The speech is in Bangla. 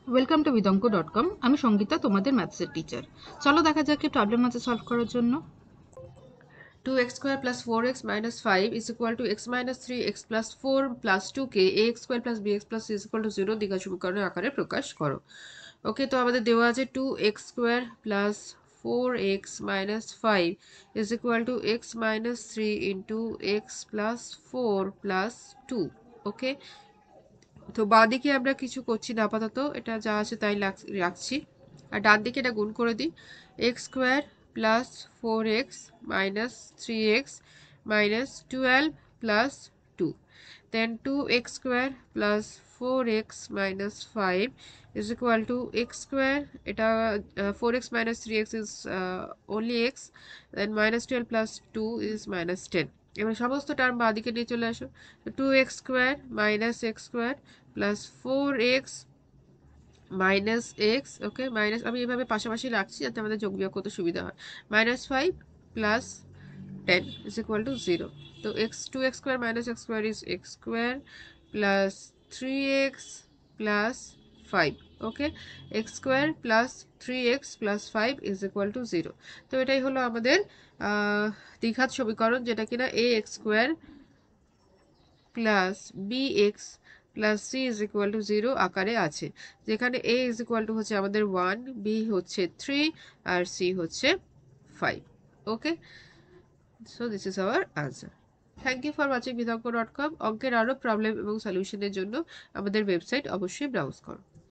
Welcome to vidamko.com। আমি সঙ্গীতা, তোমাদের ম্যাথসের টিচার। চলো দেখা যাক কি প্রবলেম আছে সলভ করার জন্য। 2x square plus 4x minus 5 is equal to x minus 3x plus 4 plus 2k ax square plus bx plus c is equal to 0 দ্বিঘাত সমীকরণের আকারে প্রকাশ করো। ওকে, তো আমাদের দেওয়া আছে 2x square plus 4x minus 5 is equal to x minus 3 into x plus 4 plus 2। ওকে, তো বাঁ দিকে আমরা কিছু করছি না, আপাতত এটা যা আছে তাই রাখছি, আর ডান দিকে এটা গুণ করে দিই। X square plus 4x minus 3x minus 12 plus 2, then 2x square plus 4x minus 5 is equal to x square, এটা 4x minus 3x is only x, then minus 12 plus 2 is minus 10। এবার সমস্ত টার্ম বাঁ দিকে নিয়ে চলে আসো। 2x square minus x square plus 4x minus x, okay, minus আমি এভাবে পাশাপাশি রাখছি যাতে আমাদের যোগ বিয়োগ করতে সুবিধা হয়, minus 5 plus 10 is equal to 0। তো x 2x square minus x square is x square plus 3x plus 5। Okay, x square plus 3x plus 5 is equal to 0। তো এটাই হলো আমাদের দ্বিঘাত সমীকরণ, যেটা কিনা a x square plus b x plus c is equal to 0 আকারে আছে, যেখানে এ ইজ ইকুয়াল টু হচ্ছে আমাদের 1, বি হচ্ছে 3, আর সি হচ্ছে 5। Okay, so this is our answer. Thank you for watching vidamko.com। অঙ্কের আরও প্রবলেম এবং সলিউশনের জন্য আমাদের ওয়েবসাইট অবশ্যই ব্রাউজ করো।